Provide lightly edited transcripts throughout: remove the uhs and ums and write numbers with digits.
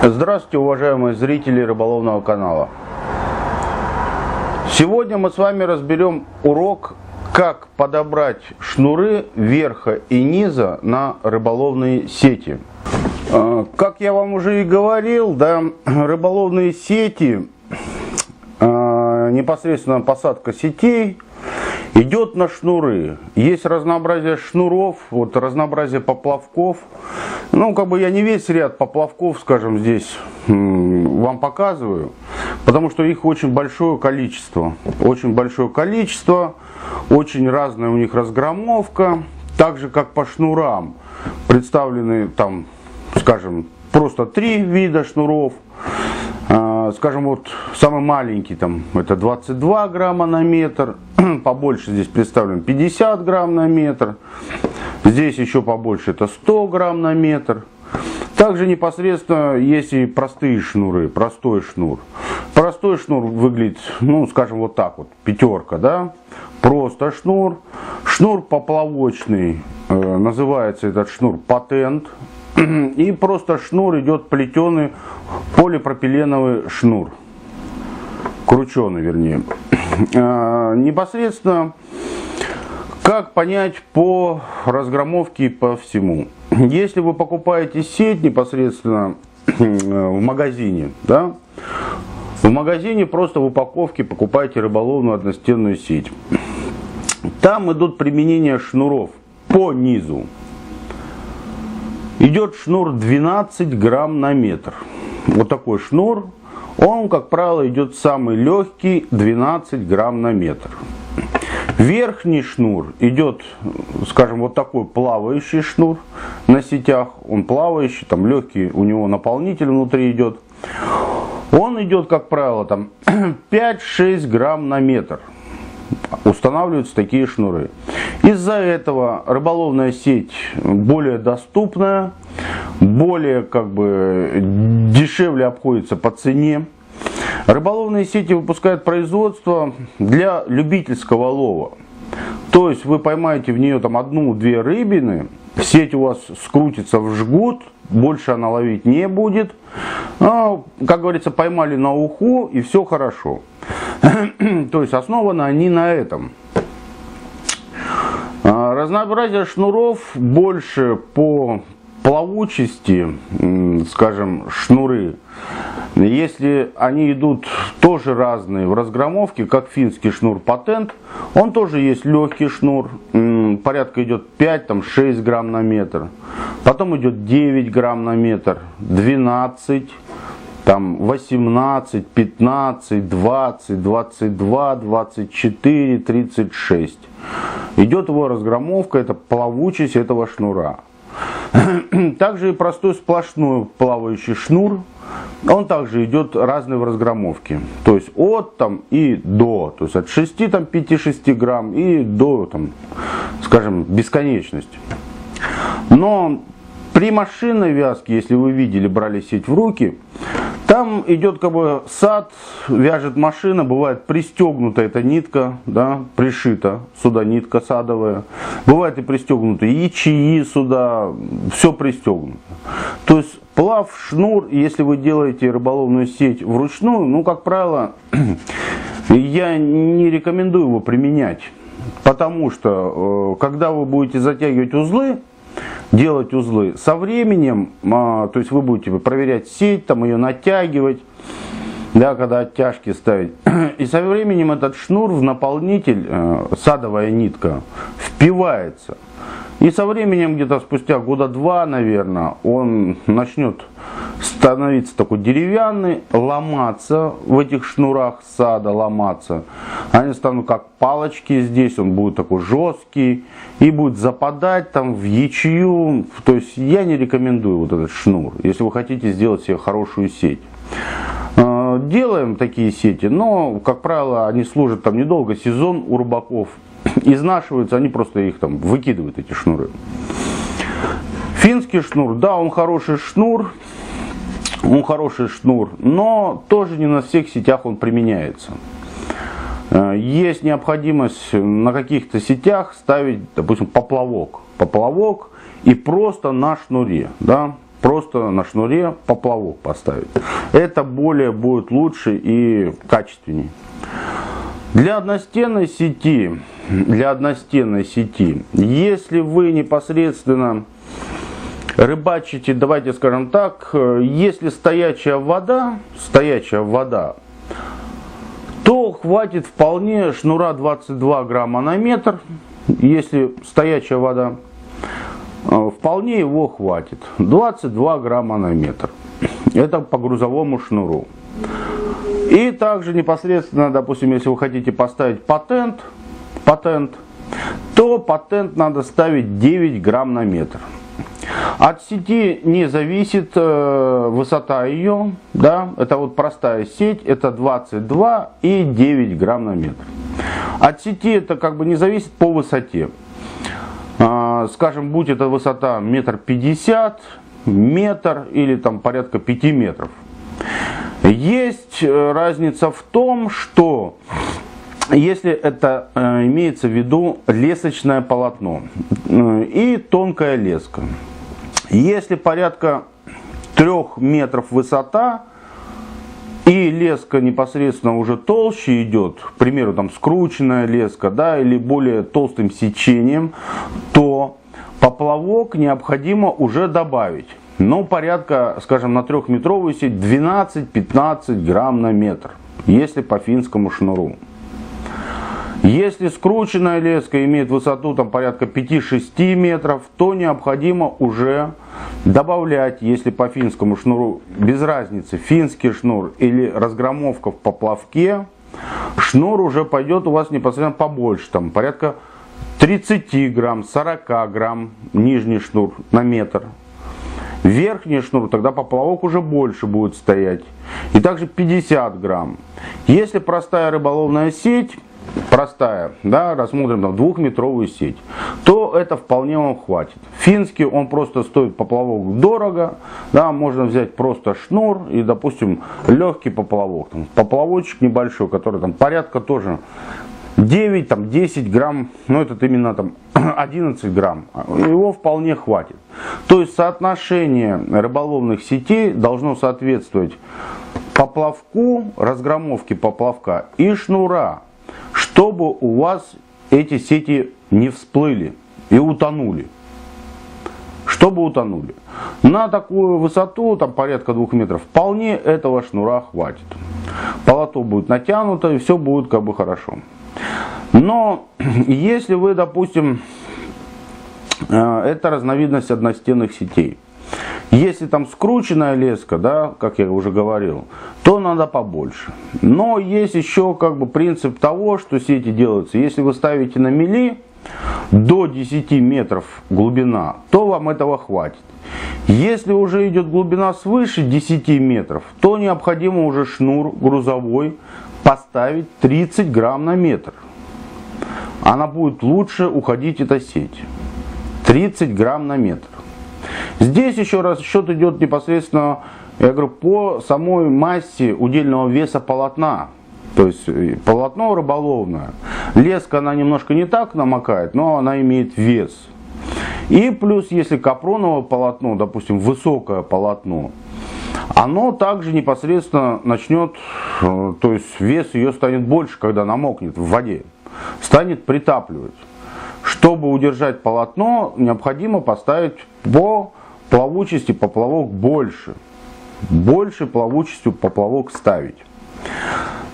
Здравствуйте, уважаемые зрители рыболовного канала. Сегодня мы с вами разберем урок, как подобрать шнуры верха и низа на рыболовные сети. Как я вам уже и говорил, да, рыболовные сети, непосредственно посадка сетей идет на шнуры. Есть разнообразие шнуров, вот разнообразие поплавков. Ну, как бы я не весь ряд поплавков, скажем, здесь вам показываю, потому что их очень большое количество. Очень большое количество, очень разная у них разгромовка. Так же, как по шнурам, представлены там, скажем, просто 3 вида шнуров. Скажем, вот самый маленький там это 22 грамма на метр, побольше здесь представлен 50 грамм на метр, здесь еще побольше это 100 грамм на метр. Также непосредственно есть и простые шнуры, простой шнур. Простой шнур выглядит, ну скажем вот так вот, пятерка, да, просто шнур. Шнур поплавочный, называется этот шнур патент. И просто шнур идет плетеный полипропиленовый шнур, крученый вернее. Непосредственно, как понять по разгромовке и по всему. Если вы покупаете сеть непосредственно в магазине, да, в магазине просто в упаковке покупаете рыболовную одностенную сеть. Там идут применения шнуров по низу. Идет шнур 12 грамм на метр. Вот такой шнур. Он, как правило, идет самый легкий, 12 грамм на метр. Верхний шнур идет, скажем, вот такой плавающий шнур на сетях. Он плавающий, там легкий, у него наполнитель внутри идет. Он идет, как правило, там 5-6 грамм на метр. Устанавливаются такие шнуры. Из-за этого рыболовная сеть более доступная, более как бы дешевле обходится по цене. Рыболовные сети выпускают производство для любительского лова. То есть вы поймаете в нее там 1-2 рыбины, сеть у вас скрутится в жгут, больше она ловить не будет. Но, как говорится, поймали на уху и все хорошо. То есть основаны они на этом. Разнообразие шнуров больше по плавучести, скажем, шнуры. Если они идут тоже разные в разгромовке, как финский шнур патент, он тоже есть легкий шнур, порядка идет 5-6 грамм на метр. Потом идет 9 грамм на метр, 12, там 18, 15, 20, 22, 24, 36. Идет его разгромовка, это плавучесть этого шнура. Также и простой сплошной плавающий шнур, он также идет разный в разгромовке. То есть от там и до, то есть от 6, там 5-6 грамм и до, там, скажем, бесконечности. Но при машинной вязке, если вы видели, брали сеть в руки, там идет как бы сад, вяжет машина, бывает пристегнута эта нитка, да, пришита сюда нитка садовая. Бывает и пристегнута ячеи сюда, все пристегнуто. То есть плав, шнур, если вы делаете рыболовную сеть вручную, ну, как правило, я не рекомендую его применять. Потому что, когда вы будете затягивать узлы, делать узлы, со временем, то есть вы будете проверять сеть, там ее натягивать, да, когда оттяжки ставить, и со временем этот шнур в наполнитель, садовая нитка, впивается. И со временем, где-то спустя года 2, наверное, он начнет становиться такой деревянный, ломаться в этих шнурах сада, ломаться. Они станут как палочки здесь, он будет такой жесткий и будет западать там в ячею. То есть я не рекомендую вот этот шнур, если вы хотите сделать себе хорошую сеть. Делаем такие сети, но, как правило, они служат там недолго, сезон у рыбаков. Изнашиваются, они просто их там выкидывают, эти шнуры. Финский шнур, да, он хороший шнур, но тоже не на всех сетях он применяется. Есть необходимость на каких-то сетях ставить, допустим, поплавок и просто на шнуре, да. просто на шнуре поплавок поставить. Это более будет лучше и качественнее. Для одностенной сети, если вы непосредственно рыбачите, давайте скажем так, если стоячая вода, то хватит вполне шнура 22 грамма на метр. Если стоячая вода, вполне его хватит. 22 грамма на метр. Это по грузовому шнуру. И также непосредственно, допустим, если вы хотите поставить патент, то патент надо ставить 9 грамм на метр. От сети не зависит высота ее, да, это вот простая сеть, это 22 и 9 грамм на метр. От сети это как бы не зависит по высоте. Скажем, будь это высота 1,50 м, метр или там порядка 5 метров. Есть разница в том, что если это имеется в виду лесочное полотно и тонкая леска. Если порядка 3 метров высота и леска непосредственно уже толще идет, к примеру, там скрученная леска, да, или более толстым сечением, то поплавок необходимо уже добавить. Но порядка, скажем, на 3-метровую сеть 12-15 грамм на метр, если по финскому шнуру. Если скрученная леска имеет высоту там, порядка 5-6 метров, то необходимо уже добавлять, если по финскому шнуру, без разницы, финский шнур или разгромовка в поплавке, шнур уже пойдет у вас непосредственно побольше, там порядка 30 грамм, 40 грамм нижний шнур на метр. Верхний шнур, тогда поплавок уже больше будет стоять. И также 50 грамм. Если простая рыболовная сеть, да, рассмотрим там 2-метровую сеть, то это вполне вам хватит. Финский, он просто стоит поплавок дорого, да, можно взять просто шнур и, допустим, легкий поплавок, там, поплавочек небольшой, который там порядка тоже 9-10 грамм, ну этот именно там 11 грамм, его вполне хватит. То есть соотношение рыболовных сетей должно соответствовать поплавку, разгромовке поплавка и шнура, чтобы у вас эти сети не всплыли и утонули. Чтобы утонули. На такую высоту, там порядка 2 метров, вполне этого шнура хватит. Полото будет натянуто и все будет как бы хорошо. Но если вы, допустим, это разновидность одностенных сетей. Если там скрученная леска, да, как я уже говорил, то надо побольше. Но есть еще как бы принцип того, что сети делаются. Если вы ставите на мели до 10 метров глубина, то вам этого хватит. Если уже идет глубина свыше 10 метров, то необходимо уже шнур грузовой поставить 30 грамм на метр. Она будет лучше уходить, эта сеть. 30 грамм на метр. Здесь еще раз счет идет непосредственно, я говорю, по самой массе удельного веса полотна. То есть полотно рыболовное. Леска, она немножко не так намокает, но она имеет вес. И плюс, если капроновое полотно, допустим, высокое полотно, оно также непосредственно начнет, то есть вес ее станет больше, когда намокнет в воде. Станет притапливать. Чтобы удержать полотно, необходимо поставить по плавучести поплавок больше. Больше плавучестью поплавок ставить.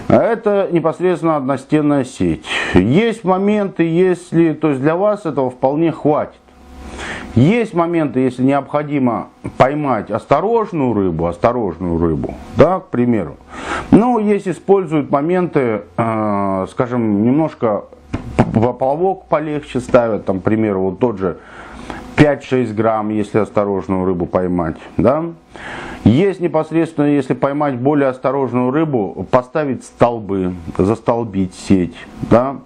Это непосредственно одностенная сеть. Есть моменты, если, то есть для вас этого вполне хватит. Есть моменты, если необходимо поймать осторожную рыбу, да, к примеру. Но есть используют моменты, скажем, немножко поплавок полегче ставят, там, к примеру, вот тот же 5-6 грамм, если осторожную рыбу поймать, да. Есть непосредственно, если поймать более осторожную рыбу, поставить столбы, застолбить сеть, да.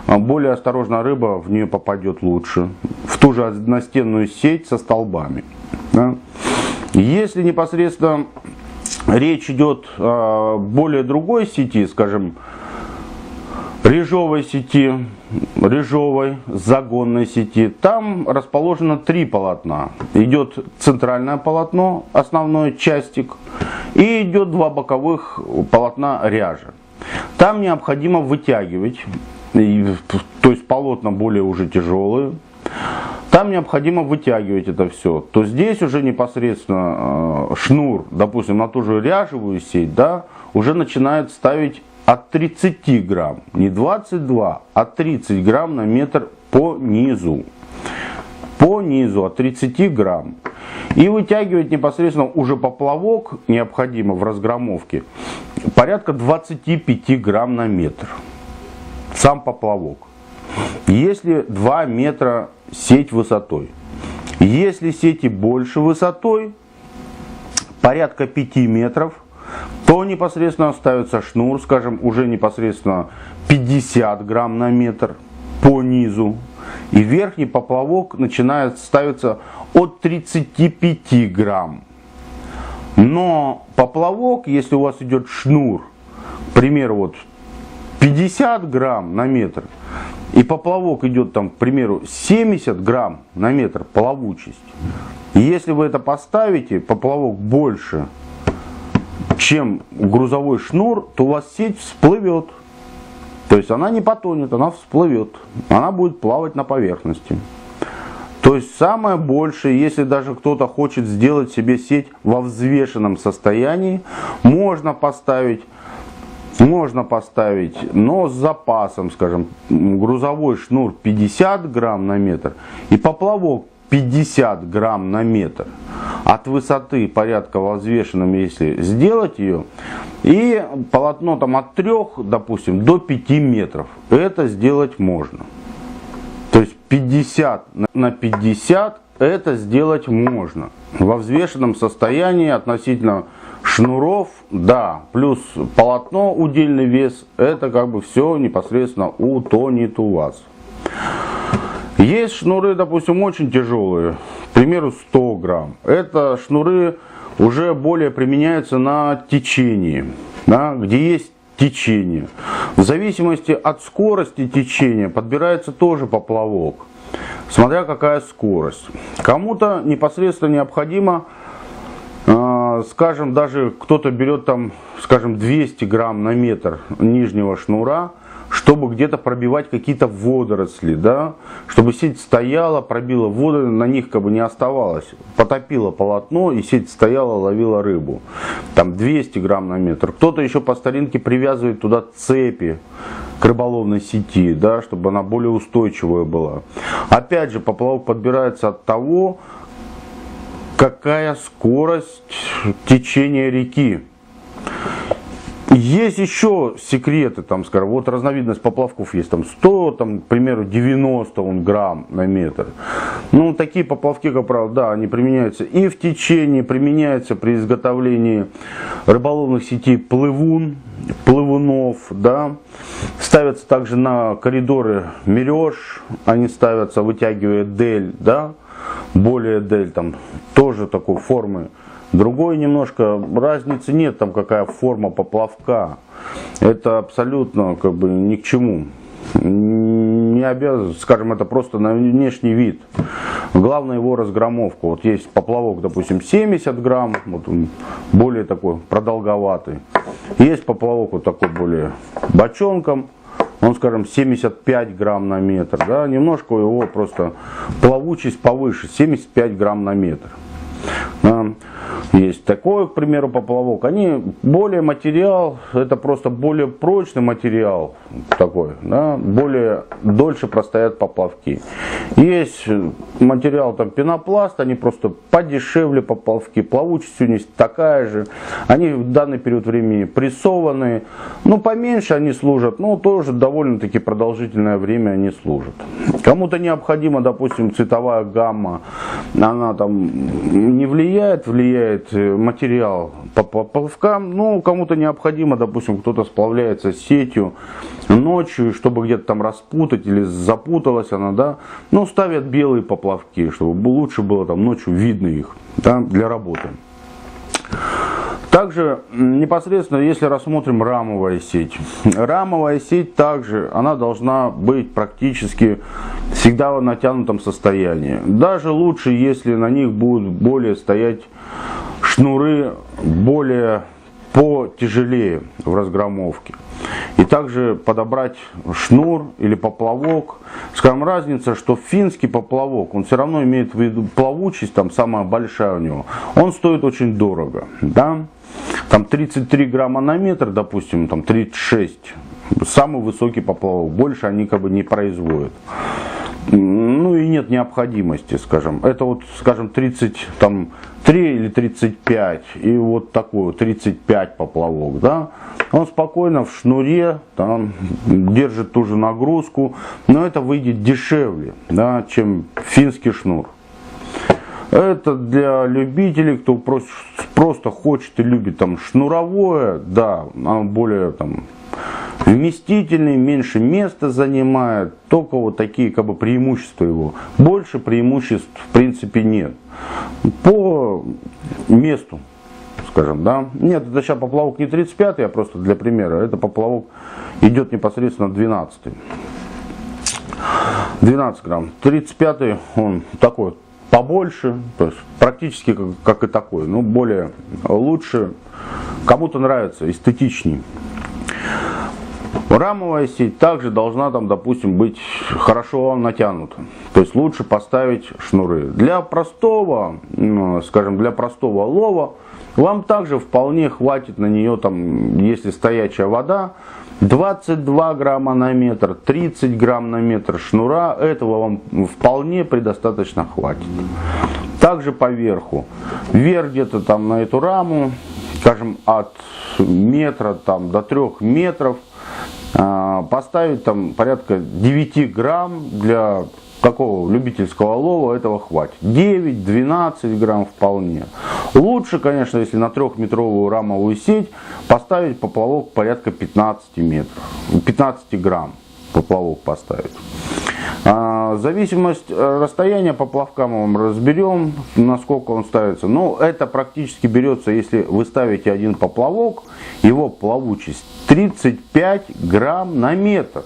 Более осторожная рыба в нее попадет лучше, в ту же одностенную сеть со столбами, да. Если непосредственно речь идет о более другой сети, скажем, режовой сети, режовой загонной сети, там расположено 3 полотна. Идет центральное полотно, основной частик, и идет 2 боковых полотна ряжи. Там необходимо вытягивать, то есть полотна более уже тяжелые. Там необходимо вытягивать это все. То здесь уже непосредственно шнур, допустим, на ту же ряжевую сеть, да, уже начинает ставить от 30 грамм, не 22, а 30 грамм на метр по низу. По низу от 30 грамм. И вытягивать непосредственно уже поплавок необходимо в разгромовке порядка 25 грамм на метр. Сам поплавок. Если 2 метра сеть высотой. Если сети больше высотой, порядка 5 метров, то непосредственно ставится шнур, скажем, уже непосредственно 50 грамм на метр по низу. И верхний поплавок начинает ставиться от 35 грамм. Но поплавок, если у вас идет шнур, к примеру, вот 50 грамм на метр, и поплавок идет там, к примеру, 70 грамм на метр плавучесть. И если вы это поставите, поплавок больше, чем грузовой шнур, то у вас сеть всплывет. То есть она не потонет, она всплывет. Она будет плавать на поверхности. То есть самое большее, если даже кто-то хочет сделать себе сеть во взвешенном состоянии, можно поставить, но с запасом, скажем, грузовой шнур 50 грамм на метр и поплавок 50 грамм на метр. От высоты порядка во взвешенном, если сделать ее, и полотно там от 3, допустим, до 5 метров. Это сделать можно. То есть 50 на 50 это сделать можно. Во взвешенном состоянии относительно шнуров, да, плюс полотно, удельный вес, это как бы все непосредственно утонет у вас. Есть шнуры, допустим, очень тяжелые, к примеру, 100 грамм. Это шнуры уже более применяются на течении, да, где есть течение. В зависимости от скорости течения подбирается тоже поплавок, смотря какая скорость. Кому-то непосредственно необходимо, скажем, даже кто-то берет там, скажем, 200 грамм на метр нижнего шнура, чтобы где-то пробивать какие-то водоросли, да, чтобы сеть стояла, пробила воды, на них как бы не оставалось, потопила полотно и сеть стояла, ловила рыбу. Там 200 грамм на метр. Кто-то еще по старинке привязывает туда цепи к рыболовной сети, да, чтобы она более устойчивая была. Опять же, поплавок подбирается от того, какая скорость течения реки. Есть еще секреты, там, скажем, вот разновидность поплавков есть, там 100, там, к примеру, 90 грамм на метр. Ну, такие поплавки, как правило, да, они применяются и в течении, применяются при изготовлении рыболовных сетей плывунов, да. Ставятся также на коридоры мереж, они ставятся, вытягивая дель, да, более дель, там, тоже такой формы. Другой немножко, разницы нет, там какая форма поплавка. Это абсолютно как бы ни к чему. Не обязан, скажем, это просто на внешний вид. Главное его разгромовка. Вот есть поплавок, допустим, 70 грамм, вот он более такой продолговатый. Есть поплавок вот такой более бочонком, он, скажем, 75 грамм на метр. Да? Немножко его просто плавучесть повыше, 75 грамм на метр. Есть такой, к примеру, поплавок. Они более материал, это просто более прочный материал такой, да, более дольше простоят поплавки. Есть материал там пенопласт, они просто подешевле поплавки, плавучесть у них такая же. Они в данный период времени прессованные, ну поменьше они служат, но тоже довольно-таки продолжительное время они служат. Кому-то необходимо, допустим, цветовая гамма, она там не влияет материал по поплавкам, ну кому-то необходимо, допустим, кто-то сплавляется с сетью ночью, чтобы где-то там распутать или запуталась она, да, ну ставят белые поплавки, чтобы лучше было там ночью видно их, да, для работы. Также непосредственно, если рассмотрим рамовая сеть. Рамовая сеть также, она должна быть практически всегда в натянутом состоянии. Даже лучше, если на них будут более стоять шнуры более потяжелее в разгромовке. И также подобрать шнур или поплавок. Скажем, разница, что финский поплавок, он все равно имеет в виду плавучесть, там самая большая у него, он стоит очень дорого. Да? Там 33 грамма на метр, допустим, там 36. Самый высокий поплавок. Больше они как бы не производят. Ну и нет необходимости, скажем. Это вот, скажем, 33 или 35. И вот такой вот 35 поплавок, да. Он спокойно в шнуре там держит ту же нагрузку, но это выйдет дешевле, да, чем финский шнур. Это для любителей, кто просто хочет и любит там шнуровое, да, оно более там вместительный, меньше места занимает, только вот такие как бы преимущества его. Больше преимуществ в принципе нет. По месту, скажем, да. Нет, это сейчас поплавок не 35, а просто для примера. Это поплавок идет непосредственно 12. 12 грамм. 35 он такой побольше, то есть практически как и такой, но более лучше. Кому-то нравится, эстетичней. Рамовая сеть также должна там, допустим, быть хорошо натянута. То есть лучше поставить шнуры. Для простого, скажем, для простого лова вам также вполне хватит на нее, там, если стоячая вода, 22 грамма на метр, 30 грамм на метр шнура. Этого вам вполне предостаточно хватит. Также по верху. Вверх где-то там на эту раму, скажем, от метра там, до 3 метров. Поставить там порядка 9 грамм для такого любительского лова, этого хватит. 9-12 грамм вполне. Лучше, конечно, если на 3-метровую рамовую сеть поставить поплавок порядка 15 метров. 15 грамм поплавок поставить. Зависимость расстояния поплавка мы вам разберем, насколько он ставится. Но это практически берется, если вы ставите один поплавок, его плавучесть 35 грамм на метр.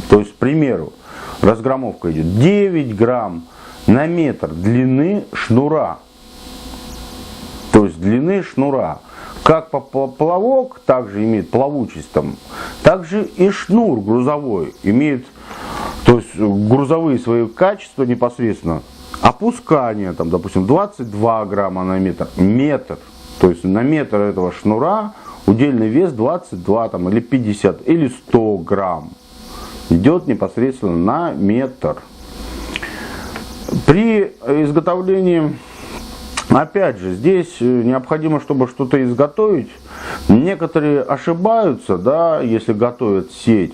То есть, к примеру, разгромовка идет 9 грамм на метр длины шнура. То есть длины шнура. Как поплавок также имеет плавучесть, там, также и шнур грузовой имеет, то есть грузовые свои качества непосредственно. Опускание, там, допустим, 22 грамма на метр. То есть на метр этого шнура удельный вес 22 там, или 50 или 100 грамм. Идет непосредственно на метр. При изготовлении, опять же, здесь необходимо, чтобы что-то изготовить. Некоторые ошибаются, да, если готовят сеть.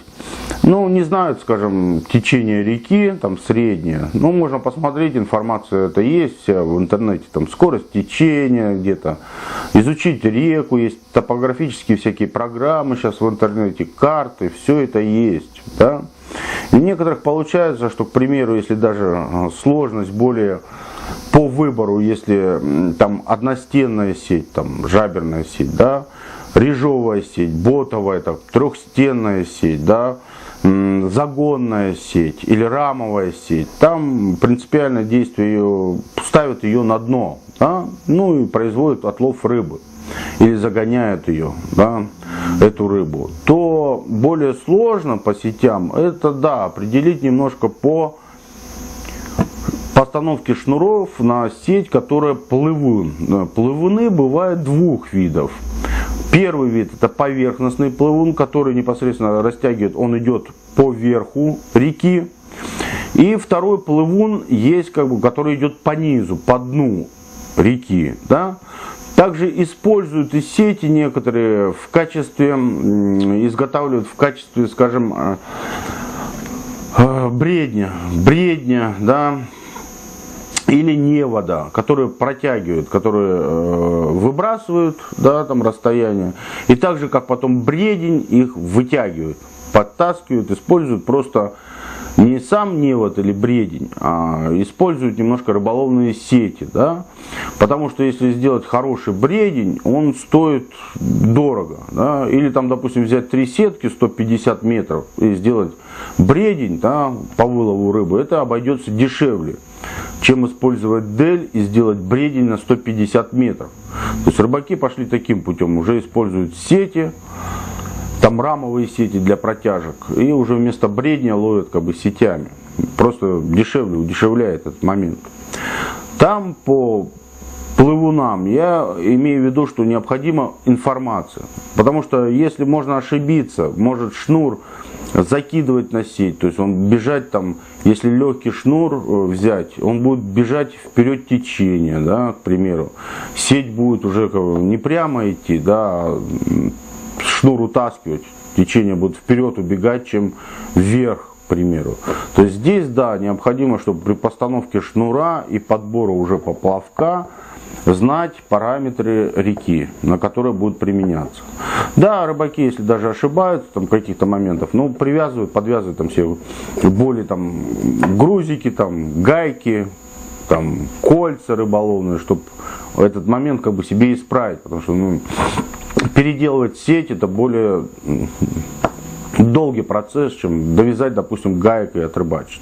Ну, не знают, скажем, течение реки, там среднее. Ну, можно посмотреть, информация это есть в интернете, там скорость течения где-то. Изучить реку, есть топографические всякие программы сейчас в интернете, карты, все это есть, да. И у некоторых получается, что, к примеру, если даже сложность более по выбору, если там одностенная сеть, там жаберная сеть, да, режовая сеть, ботовая, так, трехстенная сеть, да, загонная сеть или рамовая сеть, там принципиальное действие ее, ставят ее на дно, да, ну и производят отлов рыбы или загоняют ее, да, эту рыбу, то более сложно по сетям это, да, определить немножко по постановке шнуров на сеть, которая плывун. Плывуны бывают двух видов. Первый вид это поверхностный плывун, который непосредственно растягивает, он идет по верху реки. И второй плывун есть, как бы, который идет по низу, по дну реки. Да? Также используют и сети некоторые в качестве, изготавливают в качестве, скажем, бредня, да, или невода, которые протягивают, которые выбрасывают, да, там расстояние, и также как потом бредень их вытягивают, подтаскивают, используют просто не сам невод или бредень, а используют немножко рыболовные сети, да. Потому что если сделать хороший бредень, он стоит дорого. Да? Или там, допустим, взять 3 сетки 150 метров и сделать бредень, да, по вылову рыбы, это обойдется дешевле, чем использовать дель и сделать бредень на 150 метров. То есть рыбаки пошли таким путем, уже используют сети, там рамовые сети для протяжек, и уже вместо бредня ловят как бы сетями. Просто дешевле, удешевляет этот момент. Там по плывунам я имею в виду, что необходима информация. Потому что если можно ошибиться, может шнур закидывать на сеть, то есть он бежать там, если легкий шнур взять, он будет бежать вперед течения, да, к примеру. Сеть будет уже как бы не прямо идти, да, а шнур утаскивать, течение будет вперед убегать, чем вверх, к примеру. То есть здесь, да, необходимо, чтобы при постановке шнура и подбора уже поплавка знать параметры реки, на которые будут применяться. Да, рыбаки, если даже ошибаются там каких-то моментов, ну, привязывают, подвязывают там все более там грузики, там гайки, там кольца рыболовные, чтобы этот момент как бы себе исправить, потому что, ну, переделывать сеть это более долгий процесс, чем довязать, допустим, гайкой и отрыбачить.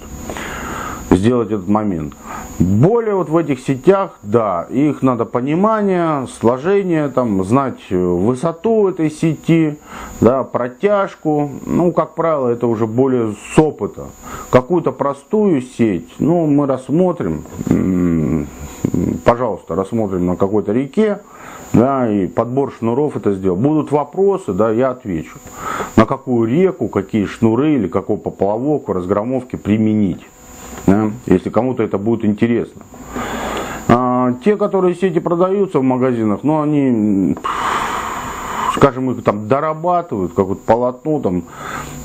Сделать этот момент. Более вот в этих сетях, да, их надо понимание, сложение, там, знать высоту этой сети, да, протяжку. Ну, как правило, это уже более с опыта. Какую-то простую сеть, ну, мы рассмотрим, пожалуйста, рассмотрим на какой-то реке, да, и подбор шнуров это сделал. Будут вопросы, да, я отвечу. На какую реку, какие шнуры или какой поплавок в разгромовке применить. Да, если кому-то это будет интересно. Те, которые сети продаются в магазинах, ну они, скажем, их там дорабатывают, какое-то полотно, там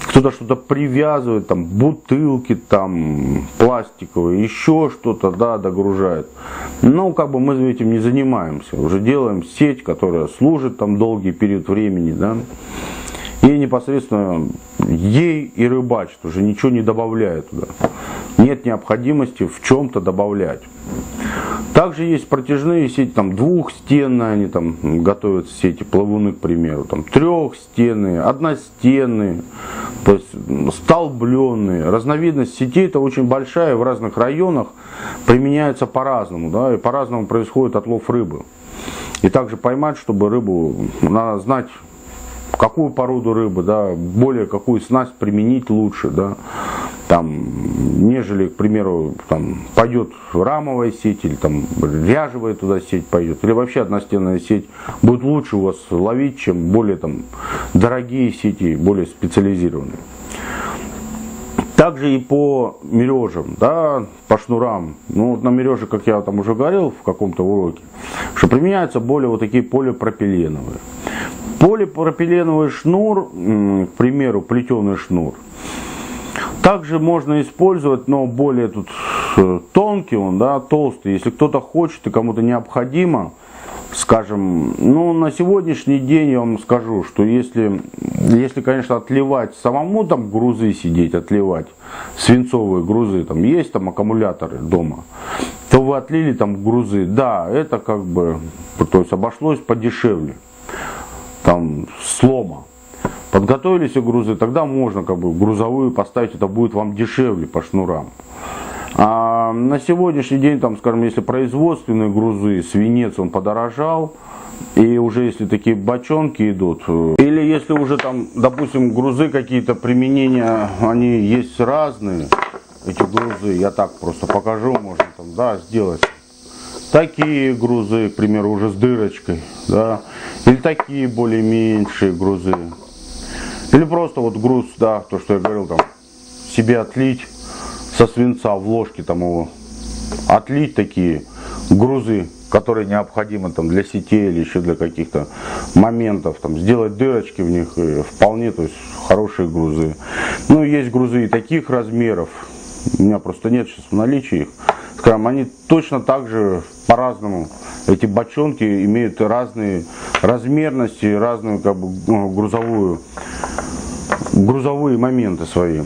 кто-то что-то привязывает, там бутылки там пластиковые, еще что-то, да, догружает. Ну, как бы мы этим не занимаемся, уже делаем сеть, которая служит там долгий период времени, да, и непосредственно ей и рыбачит, уже ничего не добавляет туда. Нет необходимости в чем-то добавлять. Также есть протяжные сети, там двухстенные, они там готовят сети, плавуны, к примеру, там трехстенные, одностенные, то есть столбленные. Разновидность сетей это очень большая, в разных районах применяется по-разному, да, и по-разному происходит отлов рыбы. И также поймать, чтобы рыбу, надо знать, какую породу рыбы, да, более какую снасть применить лучше, да, там, нежели, к примеру, там, пойдет рамовая сеть, или там ряжевая туда сеть пойдет, или вообще одностенная сеть будет лучше у вас ловить, чем более там дорогие сети, более специализированные. Также и по мережам, да, по шнурам. Ну, вот на мереже, как я там уже говорил в каком-то уроке, что применяются более вот такие полипропиленовые. Полипропиленовый шнур, к примеру, плетеный шнур, также можно использовать, но более тут тонкий он, да, толстый. Если кто-то хочет и кому-то необходимо, скажем, ну, на сегодняшний день я вам скажу, что если, конечно, отливать самому, там грузы сидеть, отливать, свинцовые грузы, там есть там аккумуляторы дома, то вы отлили там грузы, да, это как бы, то есть обошлось подешевле, там, слома. Подготовили все грузы, тогда можно как бы грузовую поставить, это будет вам дешевле по шнурам. А на сегодняшний день, там, скажем, если производственные грузы, свинец он подорожал, и уже если такие бочонки идут, или если уже там, допустим, грузы какие-то применения, они есть разные, эти грузы, я так просто покажу, можно там, да, сделать. Такие грузы, к примеру, уже с дырочкой, да, или такие более меньшие грузы. Или просто вот груз, да, то, что я говорил, там, себе отлить со свинца в ложке, там его отлить такие грузы, которые необходимы там для сетей или еще для каких-то моментов, там, сделать дырочки в них, и вполне, то есть, хорошие грузы. Ну, есть грузы и таких размеров, у меня просто нет сейчас в наличии их. Скажем, они точно так же по-разному, эти бочонки имеют разные размерности, разную как бы грузовую грузовые моменты свои.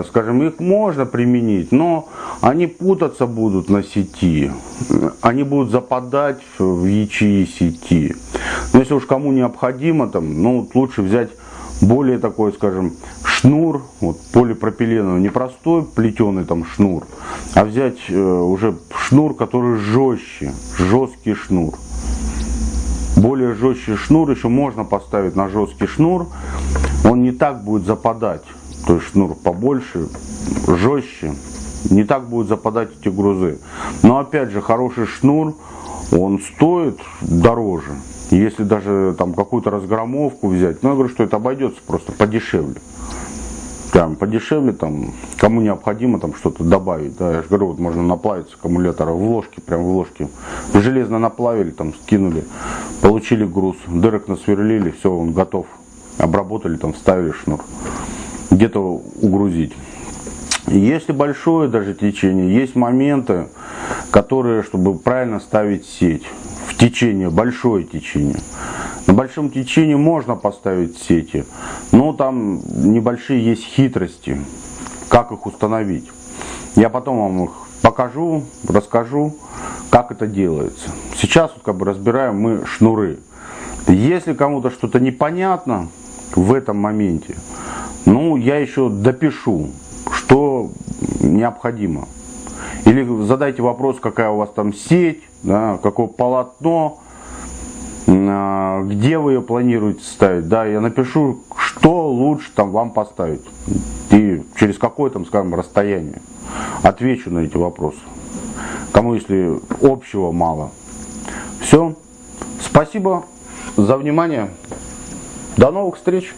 Скажем, их можно применить, но они путаться будут на сети, они будут западать в ячеи сети. Но если уж кому необходимо, там, ну, лучше взять более такой, скажем, шнур, вот, полипропиленовый, не простой плетеный там шнур, а взять уже шнур, который жестче, жесткий шнур. Более жесткий шнур еще можно поставить на жесткий шнур, он не так будет западать, то есть шнур побольше, жестче, не так будет западать эти грузы. Но опять же, хороший шнур, он стоит дороже. Если даже там какую-то разгромовку взять, ну я говорю, что это обойдется просто подешевле. Прям подешевле, там, кому необходимо там что-то добавить, да, я же говорю, вот можно наплавить с аккумулятора в ложке, прям в ложке, железно наплавили, там, скинули, получили груз, дырок насверлили, все, он готов, обработали, там, вставили шнур, где-то угрузить. Если большое даже течение, есть моменты, которые, чтобы правильно ставить сеть, в течение, большое течение. На большом течении можно поставить сети, но там небольшие есть хитрости, как их установить. Я потом вам их покажу, расскажу, как это делается. Сейчас вот как бы разбираем мы шнуры. Если кому-то что-то непонятно в этом моменте, ну я еще допишу, что необходимо. Или задайте вопрос, какая у вас там сеть, да, какое полотно, где вы ее планируете ставить, да, я напишу, что лучше там вам поставить и через какое там, скажем, расстояние. Отвечу на эти вопросы. Кому, если общего мало. Все. Спасибо за внимание. До новых встреч.